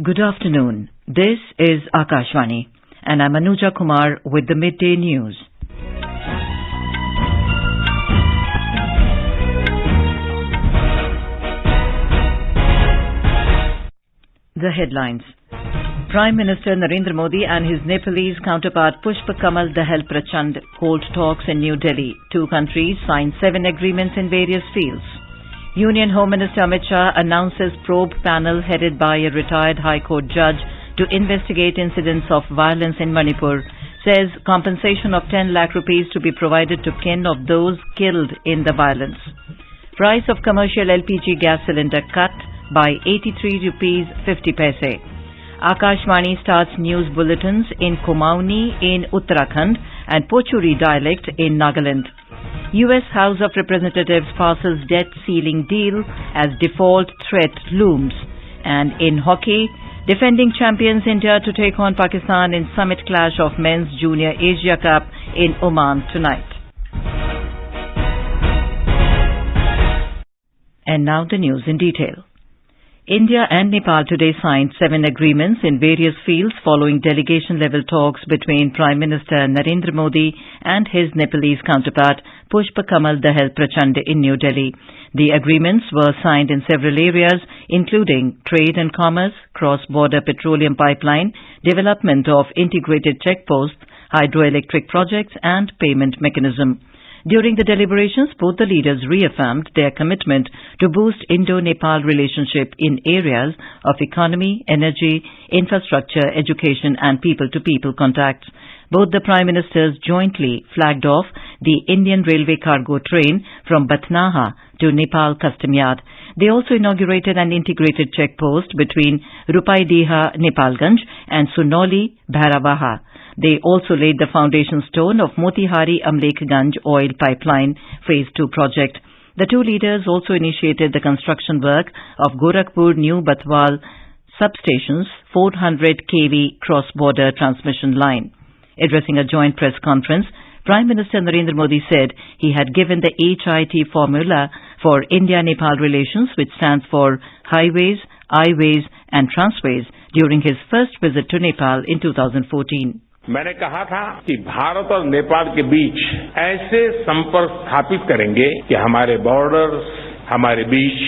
Good afternoon. This is Akashvani, and I'm Anuja Kumar with the Midday News. The headlines. Prime Minister Narendra Modi and his Nepalese counterpart Pushpa Kamal Dahal Prachand hold talks in New Delhi. Two countries signed 7 agreements in various fields. Union Home Minister Amit Shah announces probe panel headed by a retired High Court judge to investigate incidents of violence in Manipur. Says compensation of 10 lakh rupees to be provided to kin of those killed in the violence. Price of commercial LPG gas cylinder cut by 83 rupees 50 paise. Akashvani starts news bulletins in Kumauni in Uttarakhand and Pochuri dialect in Nagaland. U.S. House of Representatives passes debt ceiling deal as default threat looms. And in hockey, defending champions India to take on Pakistan in summit clash of Men's Junior Asia Cup in Oman tonight. And now the news in detail. India and Nepal today signed 7 agreements in various fields following delegation-level talks between Prime Minister Narendra Modi and his Nepalese counterpart Pushpa Kamal Dahal Prachand in New Delhi. The agreements were signed in several areas, including trade and commerce, cross-border petroleum pipeline, development of integrated checkposts, hydroelectric projects and payment mechanism. During the deliberations, both the leaders reaffirmed their commitment to boost Indo-Nepal relationship in areas of economy, energy, infrastructure, education and people-to-people contacts. Both the Prime Ministers jointly flagged off the Indian Railway cargo train from Batnaha to Nepal Custom Yard. They also inaugurated an integrated checkpost between Rupaidiha, Nepalganj and Sunoli, Bhairavaha. They also laid the foundation stone of Motihari Amlekganj oil pipeline Phase 2 project. The two leaders also initiated the construction work of Gorakhpur New Batwal substation's 400 kV cross-border transmission line. Addressing a joint press conference, Prime Minister Narendra Modi said he had given the HIT formula for India-Nepal relations, which stands for Highways, I-Ways and Transways, during his first visit to Nepal in 2014. मैंने कहा था कि भारत और नेपाल के बीच ऐसे संपर्क स्थापित करेंगे कि हमारे बॉर्डर्स, हमारे बीच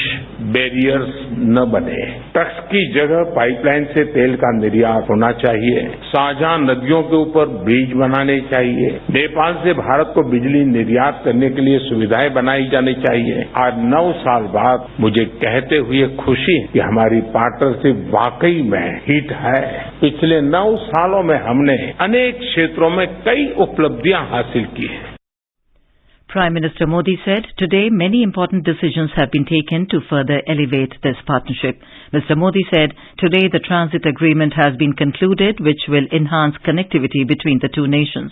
बैरियर्स न बने। ट्रक्स की जगह पाइपलाइन से तेल का निर्यात होना चाहिए। साझा नदियों के ऊपर ब्रिज बनाने चाहिए। नेपाल से भारत को बिजली निर्यात करने के लिए सुविधाएं बनाई जानी चाहिए। आज 9 साल बाद मुझे कहते हुए खुशी है कि हमारी पार्टनरशिप वाकई में हिट है। पिछले 9 सालों में हमने अनेक क्षेत्रों में कई उपलब्धियां हासिल की हैं। Prime Minister Modi said, today many important decisions have been taken to further elevate this partnership. Mr. Modi said, today the transit agreement has been concluded, which will enhance connectivity between the two nations.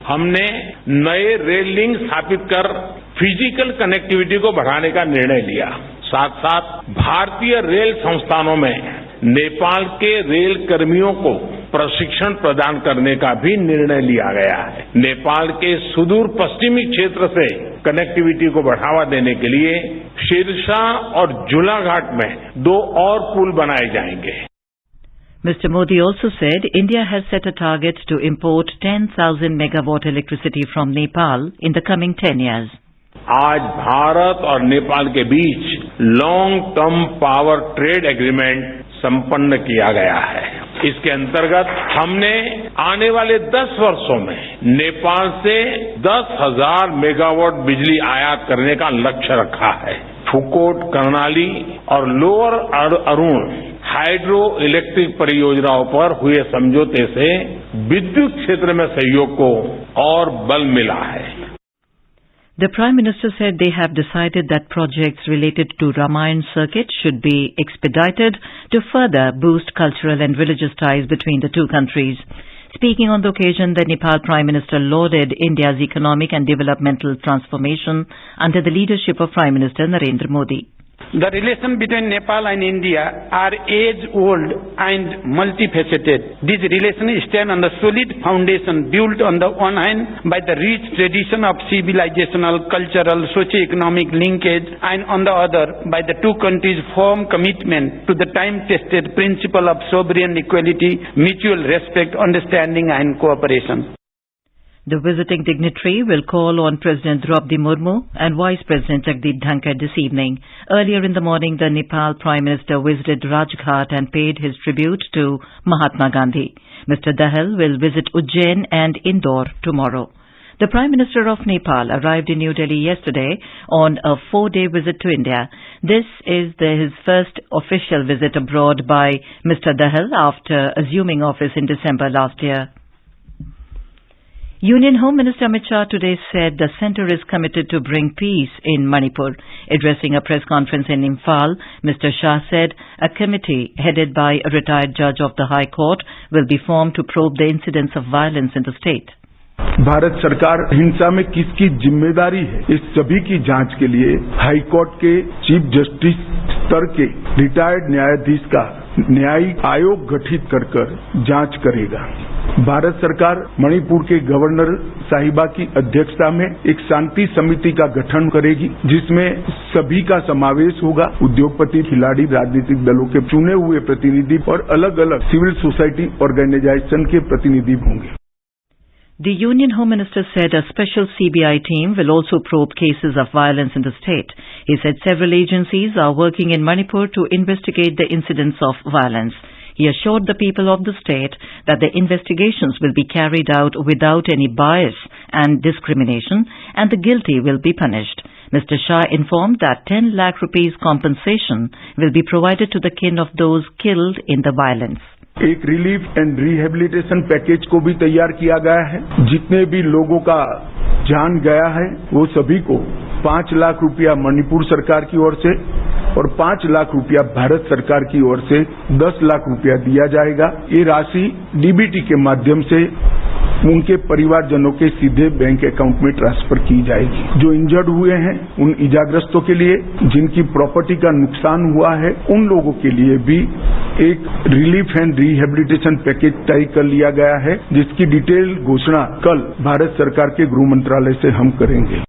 हमने नए rail link स्थापित कर physical connectivity को बढ़ाने का निर्णय लिया। साथ साथ भारतीय रेल संस्थानों में नेपाल के रेल कर्मियों को प्रशिक्षण प्रदान करने का भी निर्णय लिया गया है। नेपाल के सुदूर पश्चिमी क्षेत्र से कनेक्टिविटी को बढ़ावा देने के लिए शीर्षा और झूलाघाट में 2 और पुल बनाए जाएंगे। Mr. Modi also said India has set a target to import 10,000 megawatt electricity from Nepal in the coming 10 years. आज भारत और नेपाल के बीच long term power trade agreement संपन्न किया गया है। इसके अंतर्गत हमने आने वाले 10 वर्षों में नेपाल से 10,000 मेगावाट बिजली आयात करने का लक्ष्य रखा है। फुकोट, कर्णाली और लोअर अरुण हाइड्रो इलेक्ट्रिक परियोजनाओं पर हुए समझौते से विद्युत क्षेत्र में सहयोग को और बल मिला है। The Prime Minister said they have decided that projects related to Ramayan circuit should be expedited to further boost cultural and religious ties between the two countries. Speaking on the occasion, the Nepal Prime Minister lauded India's economic and developmental transformation under the leadership of Prime Minister Narendra Modi. The relation between Nepal and India are age-old and multifaceted. These relations stand on the solid foundation built on the one hand by the rich tradition of civilizational, cultural, socio-economic linkage, and on the other by the two countries' firm commitment to the time-tested principle of sovereign equality, mutual respect, understanding, and cooperation. The visiting dignitary will call on President Draupadi Murmu and Vice President Jagdeep Dhankar this evening. Earlier in the morning, the Nepal Prime Minister visited Rajghat and paid his tribute to Mahatma Gandhi. Mr. Dahal will visit Ujjain and Indore tomorrow. The Prime Minister of Nepal arrived in New Delhi yesterday on a 4-day visit to India. This is his first official visit abroad by Mr. Dahal after assuming office in December last year. Union Home Minister Amit Shah today said the centre is committed to bring peace in Manipur. Addressing a press conference in Imphal, Mr. Shah said a committee headed by a retired judge of the High Court will be formed to probe the incidents of violence in the state. Bharat सरकार हिंसा में किसकी जिम्मेदारी है, इस सभी की जांच के लिए हाई कोर्ट के चीफ जस्टिस स्तर के रिटायर्ड न्यायाधीश का न्यायिक आयोग गठित कर जांच करेगा। भारत सरकार मणिपुर के गवर्नर साहिबा की अध्यक्षता में एक शांति समिति का गठन करेगी, जिसमें सभी का समावेश होगा। उद्योगपति, खिलाड़ी, राजनीतिक दलों के चुने हुए प्रतिनिधि और अलग अलग सिविल सोसाइटी ऑर्गेनाइजेशन के प्रतिनिधि होंगे। The Union Home Minister said a special CBI team will also probe cases of violence in the state. He said several agencies are working in Manipur to investigate the incidents of violence. He assured the people of the state that the investigations will be carried out without any bias and discrimination, and the guilty will be punished. Mr. Shah informed that 10 lakh rupees compensation will be provided to the kin of those killed in the violence. एक relief and rehabilitation package को भी तैयार किया गया है। जितने भी लोगों का जान गया है वो सभी को 5 लाख रुपया मणिपुर सरकार की ओर से और 5 लाख रुपया भारत सरकार की ओर से 10 लाख रुपया दिया जाएगा। ये राशि डीबीटी के माध्यम से उनके परिवारजनों के सीधे बैंक अकाउंट में ट्रांसफर की जाएगी। जो इंजर्ड हुए हैं उन इजाग्रस्तों के लिए, जिनकी प्रॉपर्टी का नुकसान हुआ है, उन लोगों के लिए भी एक रिलीफ एंड रिहेबिलिटेशन पैकेज तय कर लिया गया है, जिसकी डिटेल घोषणा कल भारत सरकार के गृह मंत्रालय से हम करेंगे।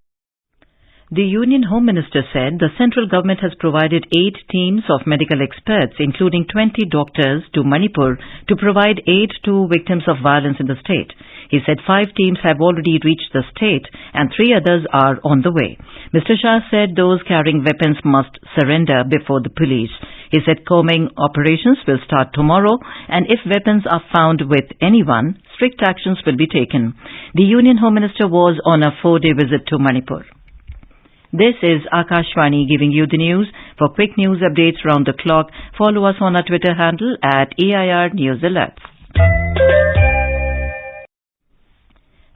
The Union Home Minister said the central government has provided 8 teams of medical experts, including 20 doctors, to Manipur to provide aid to victims of violence in the state. He said 5 teams have already reached the state and 3 others are on the way. Mr. Shah said those carrying weapons must surrender before the police. He said combing operations will start tomorrow, and if weapons are found with anyone, strict actions will be taken. The Union Home Minister was on a 4-day visit to Manipur. This is Akashvani giving you the news. For quick news updates round the clock, follow us on our Twitter handle at AIR News Alerts.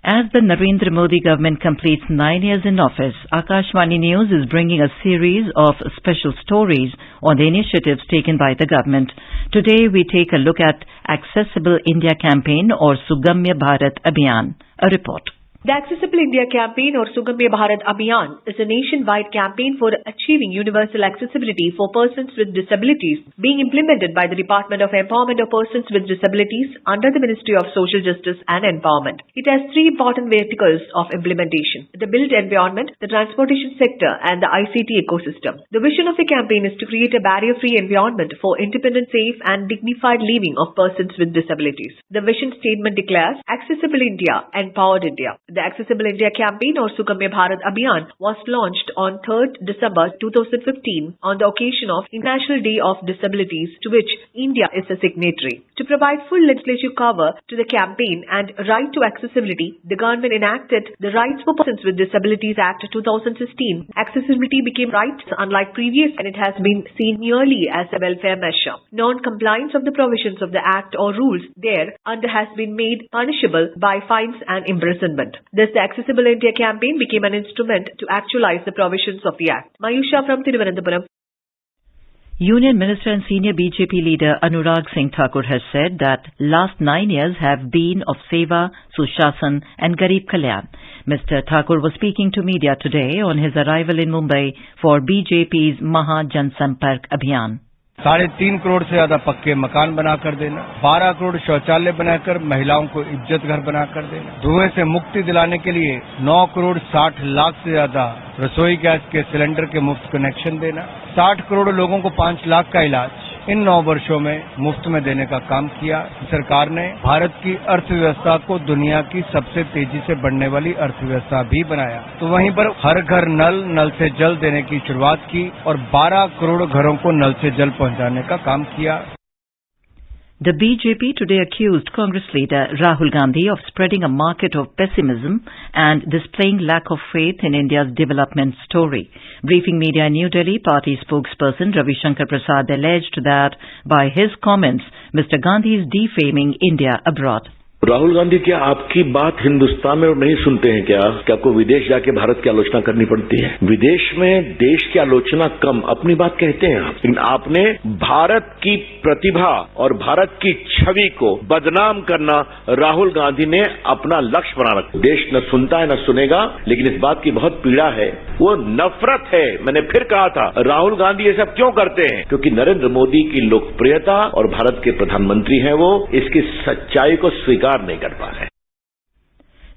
As the Narendra Modi government completes 9 years in office, Akashvani News is bringing a series of special stories on the initiatives taken by the government. Today we take a look at Accessible India Campaign or Sugamya Bharat Abhiyan. A report. The Accessible India Campaign or Sugamya Bharat Abhiyan is a nationwide campaign for achieving universal accessibility for persons with disabilities being implemented by the Department of Empowerment of Persons with Disabilities under the Ministry of Social Justice and Empowerment. It has 3 important verticals of implementation: the built environment, the transportation sector and the ICT ecosystem. The vision of the campaign is to create a barrier-free environment for independent, safe and dignified living of persons with disabilities. The vision statement declares Accessible India, Empowered India. The Accessible India Campaign or Sugamya Bharat Abhiyan was launched on 3rd December 2015 on the occasion of International Day of Disabilities, to which India is a signatory. To provide full legislative cover to the campaign and right to accessibility, the government enacted the Rights for Persons with Disabilities Act 2016. Accessibility became rights unlike previous, and it has been seen merely as a welfare measure. Non-compliance of the provisions of the Act or rules thereunder has been made punishable by fines and imprisonment. Thus, the Accessible India Campaign became an instrument to actualize the provisions of the Act. Mayusha from Thiruvananthapuram. Union Minister and senior BJP leader Anurag Singh Thakur has said that last 9 years have been of Seva, Sushasan and Garib Kalyan. Mr. Thakur was speaking to media today on his arrival in Mumbai for BJP's Maha Jansampark Abhiyan. 3.5 crore से ज्यादा पक्के मकान बनाकर देना, 12 करोड़ शौचालय बनाकर महिलाओं को इज्जत घर बनाकर देना, धुएं से मुक्ति दिलाने के लिए 9 करोड़ 60 लाख से ज्यादा रसोई गैस के सिलेंडर के मुफ्त कनेक्शन देना, 60 करोड़ लोगों को 5 लाख का इलाज इन 9 वर्षों में मुफ्त में देने का काम किया। सरकार ने भारत की अर्थव्यवस्था को दुनिया की सबसे तेजी से बढ़ने वाली अर्थव्यवस्था भी बनाया। तो वहीं पर हर घर नल से जल देने की शुरुआत की और 12 करोड़ घरों को नल से जल पहुंचाने का काम किया। The BJP today accused Congress leader Rahul Gandhi of spreading a market of pessimism and displaying lack of faith in India's development story. Briefing media in New Delhi, party spokesperson Ravi Shankar Prasad alleged that by his comments, Mr. Gandhi is defaming India abroad. Rahul Gandhi, क्या आपकी बात हिंदुस्तान में नहीं सुनते हैं क्या आपको विदेश जाके भारत की आलोचना करनी पड़ती है? विदेश में देश की आलोचना कम, अपनी बात कहते हैं आप। लेकिन आपने भारत की प्रतिभा और भारत की छवि को बदनाम करना राहुल गांधी ने अपना लक्ष्य बना रखा। देश न सुनता है न सुनेगा, लेकिन इस बात की बहुत पीड़ा है, वो नफरत है। मैंने फिर कहा था, राहुल गांधी ये सब क्यों करते हैं? क्योंकि नरेंद्र मोदी की लोकप्रियता और भारत के प्रधानमंत्री हैं वो, इसकी सच्चाई को स्वीकार नहीं कर पा रहे।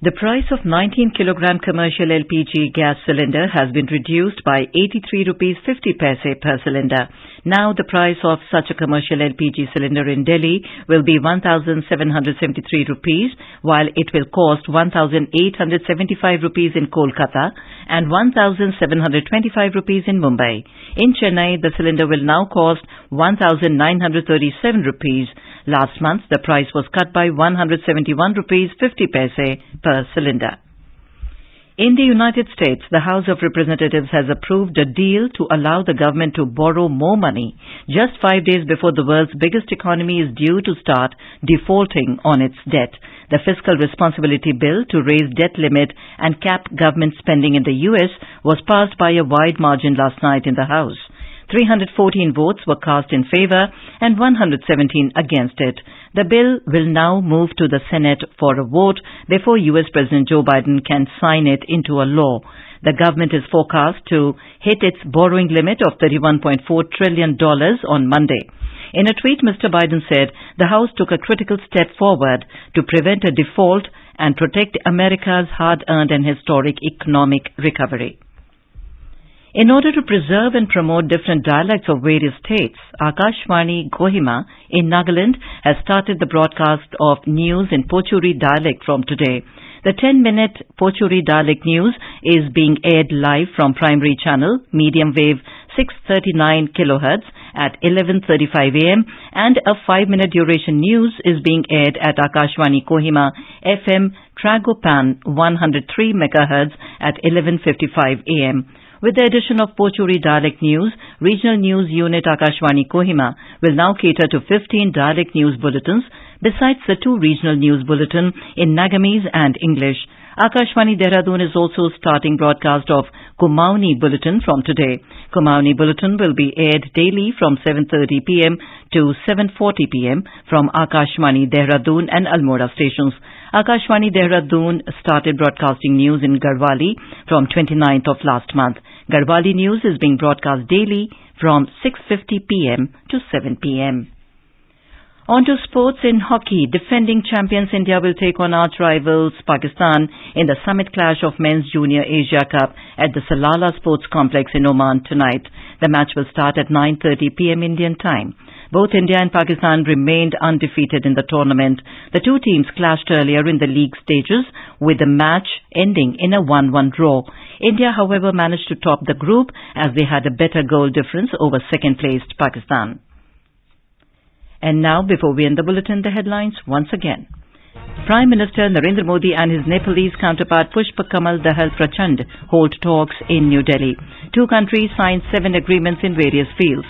The price of 19 kilogram commercial LPG gas cylinder has been reduced by 83 rupees 50 paise per cylinder. Now the price of such a commercial LPG cylinder in Delhi will be 1,773 rupees, while it will cost 1,875 rupees in Kolkata and 1,725 rupees in Mumbai. In Chennai, the cylinder will now cost 1,937 rupees. Last month, the price was cut by 171 rupees 50 paise per cylinder. In the United States, the House of Representatives has approved a deal to allow the government to borrow more money just 5 days before the world's biggest economy is due to start defaulting on its debt. The Fiscal Responsibility Bill to raise debt limit and cap government spending in the U.S. was passed by a wide margin last night in the House. 314 votes were cast in favor and 117 against it. The bill will now move to the Senate for a vote before U.S. President Joe Biden can sign it into a law. The government is forecast to hit its borrowing limit of $31.4 trillion on Monday. In a tweet, Mr. Biden said the House took a critical step forward to prevent a default and protect America's hard-earned and historic economic recovery. In order to preserve and promote different dialects of various states, Akashvani Kohima in Nagaland has started the broadcast of news in Pochuri dialect from today. The 10-minute Pochuri dialect news is being aired live from primary channel, medium wave 639 kHz at 11:35 a.m. and a 5-minute duration news is being aired at Akashvani Kohima FM Tragopan 103 MHz at 11:55 a.m. With the addition of Pochuri dialect news, regional news unit Akashvani Kohima will now cater to 15 dialect news bulletins besides the 2 regional news bulletin in Nagamese and English. Akashvani Dehradun is also starting broadcast of Kumauni Bulletin from today. Kumauni Bulletin will be aired daily from 7:30 p.m. to 7:40 p.m. from Akashvani Dehradun and Almora stations. Akashvani Dehradun started broadcasting news in Garhwali from 29th of last month. Garhwali news is being broadcast daily from 6:50 p.m. to 7 p.m. On to sports. In hockey, defending champions India will take on arch rivals Pakistan in the summit clash of Men's Junior Asia Cup at the Salala Sports Complex in Oman tonight. The match will start at 9:30 p.m. Indian time. Both India and Pakistan remained undefeated in the tournament. The two teams clashed earlier in the league stages, with the match ending in a 1-1 draw. India, however, managed to top the group as they had a better goal difference over second-placed Pakistan. And now, before we end the bulletin, the headlines once again. Prime Minister Narendra Modi and his Nepalese counterpart Pushpa Kamal Dahal Prachand hold talks in New Delhi. Two countries signed 7 agreements in various fields.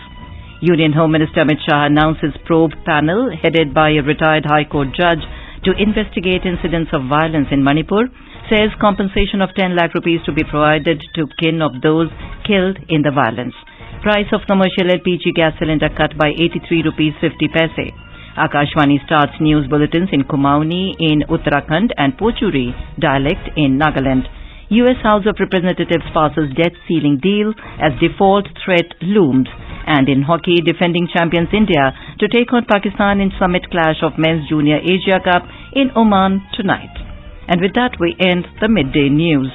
Union Home Minister Amit Shah announces probe panel headed by a retired High Court judge to investigate incidents of violence in Manipur. Says compensation of 10 lakh rupees to be provided to kin of those killed in the violence. Price of commercial LPG gas cylinder cut by 83 rupees 50 paise. Akashvani starts news bulletins in Kumaoni in Uttarakhand and Pochuri dialect in Nagaland. US House of Representatives passes debt ceiling deal as default threat looms. And in hockey, defending champions India to take on Pakistan in summit clash of Men's Junior Asia Cup in Oman tonight. And with that, we end the midday news.